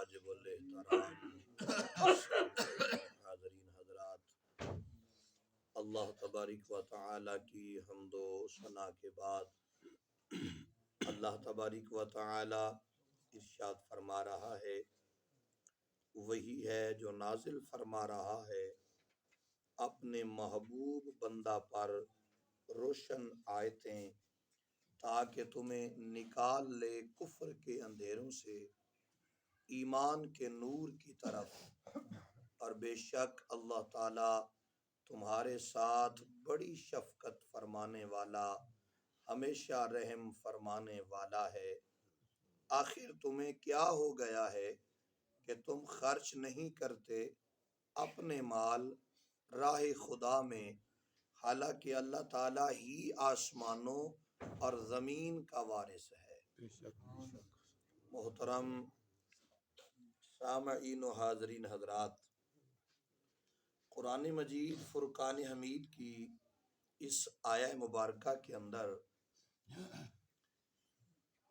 واجب الاحترام حاضرین حضرات، اللہ تبارک و تعالی کی حمد و ثنا کے بعد اللہ تبارک و تعالی ارشاد فرما رہا ہے، وہی ہے جو نازل فرما رہا ہے اپنے محبوب بندہ پر روشن آیتیں تاکہ تمہیں نکال لے کفر کے اندھیروں سے ایمان کے نور کی طرف، اور بے شک اللہ تعالی تمہارے ساتھ بڑی شفقت فرمانے والا، ہمیشہ رحم فرمانے والا ہے۔ آخر تمہیں کیا ہو گیا ہے کہ تم خرچ نہیں کرتے اپنے مال راہ خدا میں، حالانکہ اللہ تعالیٰ ہی آسمانوں اور زمین کا وارث ہے۔ محترم سامعین و حاضرین حضرات، قرآن مجید فرقان حمید کی اس آیہ مبارکہ کے اندر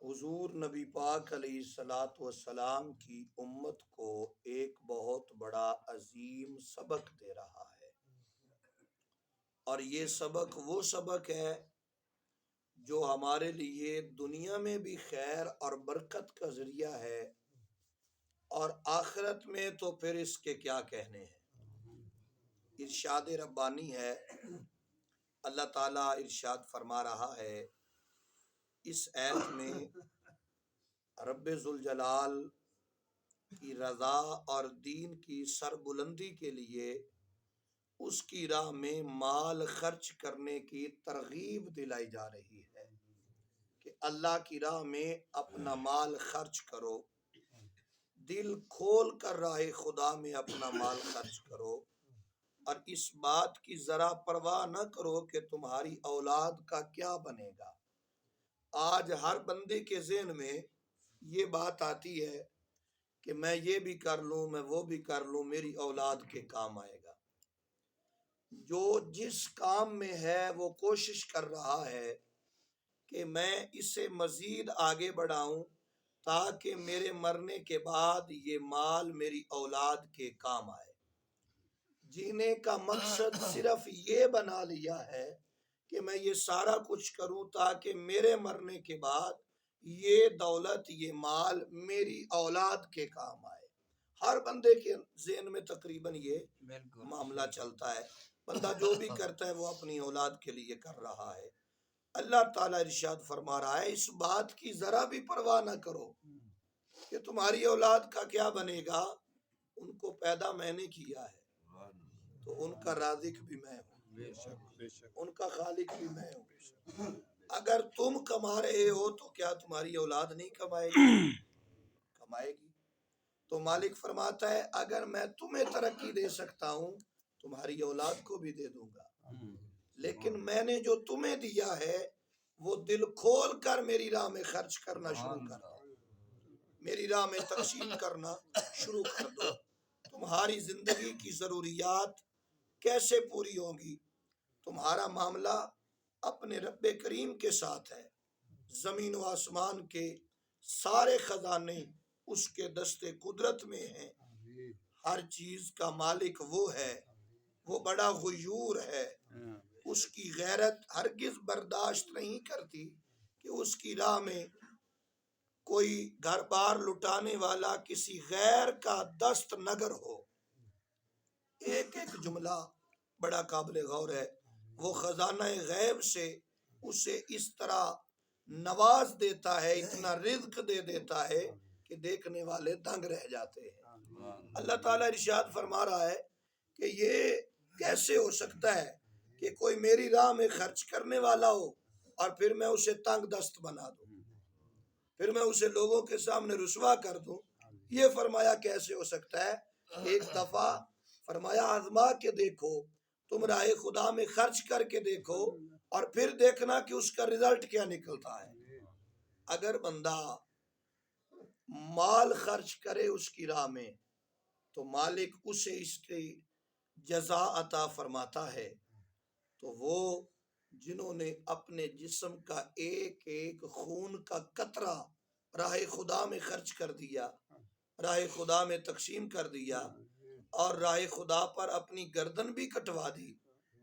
حضور نبی پاک علیہ الصلاۃ والسلام کی امت کو ایک بہت بڑا عظیم سبق دے رہا ہے، اور یہ سبق وہ سبق ہے جو ہمارے لیے دنیا میں بھی خیر اور برکت کا ذریعہ ہے، اور آخرت میں تو پھر اس کے کیا کہنے ہیں۔ ارشاد ربانی ہے، اللہ تعالیٰ ارشاد فرما رہا ہے اس آیت میں، رب ذوالجلال کی رضا اور دین کی سربلندی کے لیے اس کی راہ میں مال خرچ کرنے کی ترغیب دلائی جا رہی ہے کہ اللہ کی راہ میں اپنا مال خرچ کرو، دل کھول کر راہ خدا میں اپنا مال خرچ کرو، اور اس بات کی ذرا پرواہ نہ کرو کہ تمہاری اولاد کا کیا بنے گا۔ آج ہر بندے کے ذہن میں یہ بات آتی ہے کہ میں یہ بھی کر لوں، میں وہ بھی کر لوں، میری اولاد کے کام آئے گا۔ جو جس کام میں ہے وہ کوشش کر رہا ہے کہ میں اسے مزید آگے بڑھاؤں تاکہ میرے مرنے کے بعد یہ مال میری اولاد کے کام آئے۔ جینے کا مقصد صرف یہ بنا لیا ہے کہ میں یہ سارا کچھ کروں تاکہ میرے مرنے کے بعد یہ دولت، یہ مال میری اولاد کے کام آئے۔ ہر بندے کے ذہن میں تقریباً یہ معاملہ چلتا ہے، بندہ جو بھی کرتا ہے وہ اپنی اولاد کے لیے کر رہا ہے۔ اللہ تعالیٰ ارشاد فرما رہا ہے اس بات کی ذرا بھی پرواہ نہ کرو کہ تمہاری اولاد کا کیا بنے گا، ان کو پیدا میں نے کیا ہے تو ان کا رازق بھی میں ہوں، ان کا خالق بھی میں ہوں۔ اگر تم کما رہے ہو تو کیا تمہاری اولاد نہیں کمائے گی؟ کمائے گی۔ تو مالک فرماتا ہے اگر میں تمہیں ترقی دے سکتا ہوں تمہاری اولاد کو بھی دے دوں گا، لیکن میں نے جو تمہیں دیا ہے وہ دل کھول کر میری راہ میں خرچ کرنا شروع کر دو، میری راہ میں تقسیم کرنا شروع کر دو۔ تمہاری زندگی کی ضروریات کیسے پوری ہوں گی؟ تمہارا معاملہ اپنے رب کریم کے ساتھ ہے، زمین و آسمان کے سارے خزانے اس کے دست قدرت میں ہیں، ہر چیز کا مالک وہ ہے، وہ بڑا غیور ہے، اس کی غیرت ہرگز برداشت نہیں کرتی کہ اس کی راہ میں کوئی گھر بار لٹانے والا کسی غیر کا دست نگر ہو۔ ایک ایک جملہ بڑا قابل غور ہے، وہ خزانہ غیب سے اسے اس طرح نواز دیتا ہے، اتنا رزق دے دیتا ہے کہ دیکھنے والے دنگ رہ جاتے ہیں۔ اللہ تعالیٰ ارشاد فرما رہا ہے کہ یہ کیسے ہو سکتا ہے کہ کوئی میری راہ میں خرچ کرنے والا ہو اور پھر میں اسے تنگ دست بنا دوں، پھر میں اسے لوگوں کے سامنے رسوا کر دوں۔ یہ فرمایا کیسے ہو سکتا ہے؟ ایک دفعہ فرمایا آزما کے دیکھو، تم راہ خدا میں خرچ کر کے دیکھو اور پھر دیکھنا کہ اس کا رزلٹ کیا نکلتا ہے۔ اگر بندہ مال خرچ کرے اس کی راہ میں تو مالک اسے اس کی جزا عطا فرماتا ہے، تو وہ جنہوں نے اپنے جسم کا ایک ایک خون کا قطرہ راہ خدا میں خرچ کر دیا، راہ خدا میں تقسیم کر دیا اور راہ خدا پر اپنی گردن بھی کٹوا دی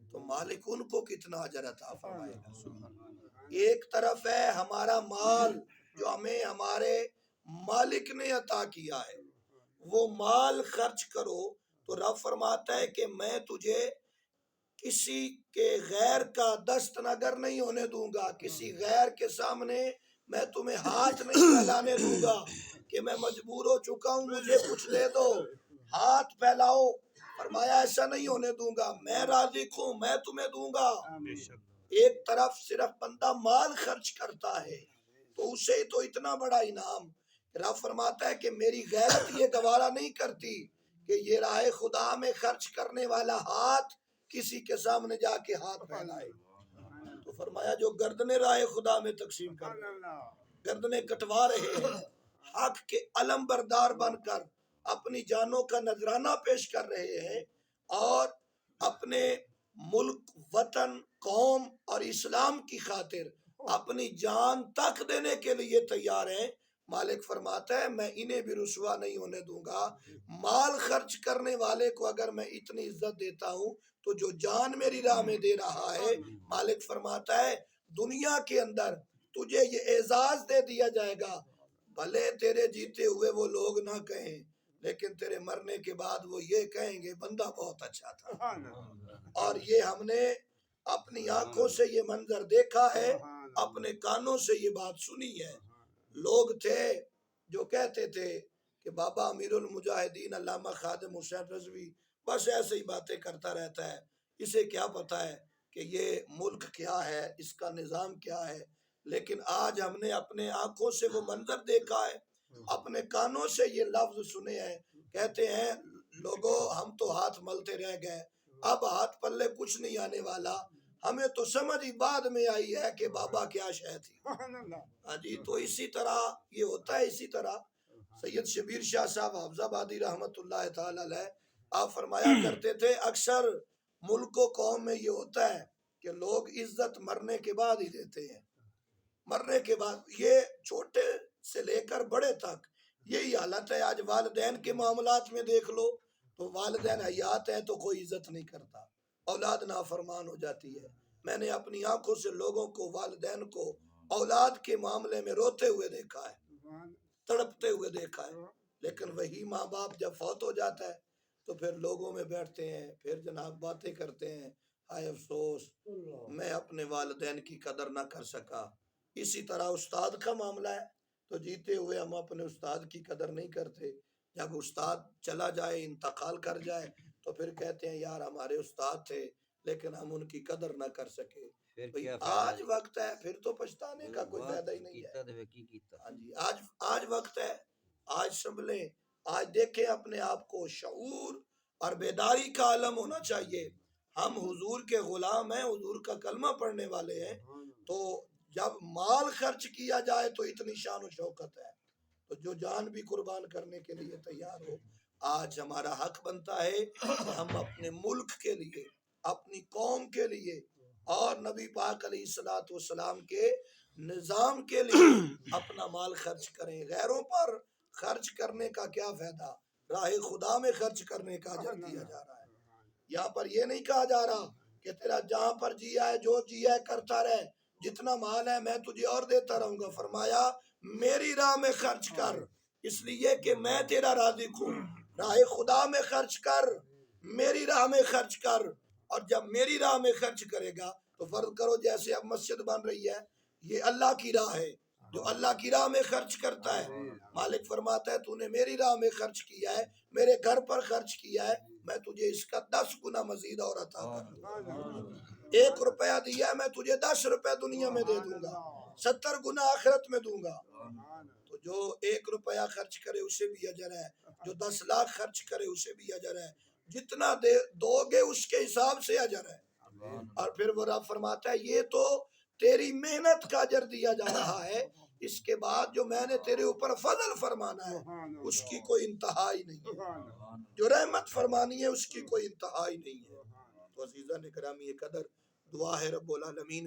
تو مالک ان کو کتنا اجر عطا فرمائے گا۔ ایک طرف ہے ہمارا مال جو ہمیں ہمارے مالک نے عطا کیا ہے، وہ مال خرچ کرو تو رب فرماتا ہے کہ میں تجھے کسی کے غیر کا دست نگر نہیں ہونے دوں گا، کسی غیر کے سامنے میں تمہیں ہاتھ نہیں پھیلانے دوں گا کہ میں مجبور ہو چکا ہوں مجھے کچھ دے دو، ہاتھ پھیلاؤ۔ فرمایا ایسا نہیں ہونے دوں گا، میں رازق ہوں، میں تمہیں دوں گا۔ ایک طرف صرف بندہ مال خرچ کرتا ہے تو اسے تو اتنا بڑا انعام، رب فرماتا ہے کہ میری غیرت یہ گوارا نہیں کرتی کہ یہ راہ خدا میں خرچ کرنے والا ہاتھ کسی کے سامنے جا کے ہاتھ پھیلائے۔ تو فرمایا جو گردنیں راہ خدا میں تقسیم کر رہے ہیں، گردنیں کٹوا رہے ہیں، حق کے علم بردار بن کر اپنی جانوں کا نذرانہ پیش کر رہے ہیں اور اپنے ملک، وطن، قوم اور اسلام کی خاطر اپنی جان تک دینے کے لیے تیار ہیں، مالک فرماتا ہے میں انہیں بھی رسوا نہیں ہونے دوں گا۔ مال خرچ کرنے والے کو اگر میں اتنی عزت دیتا ہوں تو جو جان میری راہ میں دے رہا ہے، مالک فرماتا ہے دنیا کے اندر تجھے یہ اعزاز دے دیا جائے گا، بھلے تیرے جیتے ہوئے وہ لوگ نہ کہیں لیکن تیرے مرنے کے بعد وہ یہ کہیں گے بندہ بہت اچھا تھا۔ اور یہ ہم نے اپنی آنکھوں سے یہ منظر دیکھا ہے، اپنے کانوں سے یہ بات سنی ہے۔ لوگ تھے جو کہتے تھے کہ بابا امیر المجاہدین علامہ خادم حسین رضوی بس ایسے ہی باتیں کرتا رہتا ہے، اسے کیا پتا ہے کہ یہ ملک کیا ہے، اس کا نظام کیا ہے۔ لیکن آج ہم نے اپنے آنکھوں سے وہ منظر دیکھا ہے، اپنے کانوں سے یہ لفظ سنے ہیں، کہتے ہیں لوگوں ہم تو ہاتھ ملتے رہ گئے، اب ہاتھ پلے کچھ نہیں آنے والا، ہمیں تو سمجھ ہی بعد میں آئی ہے کہ بابا کیا شے تھی۔ ہاں جی، تو اسی طرح یہ ہوتا ہے۔ اسی طرح سید شبیر شاہ صاحب حافظ آبادی رحمت اللہ تعالی علیہ آپ فرمایا کرتے تھے اکثر ملک و قوم میں یہ ہوتا ہے کہ لوگ عزت مرنے کے بعد ہی دیتے ہیں، مرنے کے بعد۔ یہ چھوٹے سے لے کر بڑے تک یہی حالت ہے۔ آج والدین کے معاملات میں دیکھ لو تو والدین حیات ہیں تو کوئی عزت نہیں کرتا، اولاد نافرمان ہو جاتی ہے۔ میں نے اپنی آنکھوں سے لوگوں کو، والدین کو اولاد کے معاملے میں روتے ہوئے دیکھا ہے، تڑپتے ہوئے دیکھا ہے۔ لیکن وہی ماں باپ جب فوت ہو جاتا ہے تو پھر لوگوں میں بیٹھتے ہیں، پھر جناب باتیں کرتے ہیں، ہائے افسوس میں اپنے والدین کی قدر نہ کر سکا۔ اسی طرح استاد کا معاملہ ہے تو جیتے ہوئے ہم اپنے استاد کی قدر نہیں کرتے، جب استاد چلا جائے، انتقال کر جائے تو پھر کہتے ہیں یار ہمارے استاد تھے لیکن ہم ان کی قدر نہ کر سکے۔ آج وقت ہے، پھر تو پچھتانے کا کوئی فائدہ ہی نہیں ہے۔ ہاں جی، آج وقت ہے، آج سنبھلیں، آج دیکھیں اپنے آپ کو، شعور اور بیداری کا عالم ہونا چاہیے۔ ہم حضور کے غلام ہیں، حضور کا کلمہ پڑھنے والے ہیں، تو جب مال خرچ کیا جائے تو اتنی شان و شوکت ہے، تو جو جان بھی قربان کرنے کے لیے تیار ہو۔ آج ہمارا حق بنتا ہے کہ ہم اپنے ملک کے لیے، اپنی قوم کے لیے اور نبی پاک علیہ الصلوۃ والسلام کے نظام کے لیے اپنا مال خرچ کریں۔ غیروں پر خرچ کرنے کا کیا فائدہ؟ راہ خدا میں خرچ کرنے کا اجر دیا جا رہا ہے۔ یہاں پر یہ نہیں کہا جا رہا کہ تیرا جہاں پر جیا ہے جو جیا ہے کرتا رہے، جتنا مال ہے میں تجھے اور دیتا رہوں گا۔ فرمایا میری راہ میں خرچ کر، اس لیے کہ میں تیرا رازق ہوں۔ راہ خدا میں خرچ کر، میری راہ میں خرچ کر، اور جب میری راہ میں خرچ کرے گا تو فرض کرو جیسے اب مسجد بن رہی ہے، یہ اللہ کی راہ ہے، جو اللہ کی راہ میں خرچ کرتا ہے، مالک فرماتا ہے تو نے میری راہ میں خرچ کیا ہے، میرے گھر پر خرچ کیا ہے، میں تجھے اس کا 10 گنا مزید اور عطا کر دوں گا۔ 1 روپیہ دیا ہے میں تجھے 10 روپے دنیا میں دے دوں گا، 70 گنا آخرت میں دوں گا۔ تو جو 1 روپیہ خرچ کرے اسے بھی اجر ہے، جو 10 لاکھ خرچ کرے اسے بھی اجر ہے، جتنا دو گے اس کے حساب سے اجر ہے۔ اور پھر وہ رب فرماتا ہے یہ تو تیری محنت کا اجر دیا جا رہا ہے، اس کے بعد جو میں نے تیرے اوپر فضل فرمانا ہے اس کی کوئی انتہا ہی نہیں ہے، جو رحمت فرمانی ہے اس کی کوئی انتہا ہی نہیں ہے۔ تو عزیزان گرامی قدر، دعا ہے رب العالمین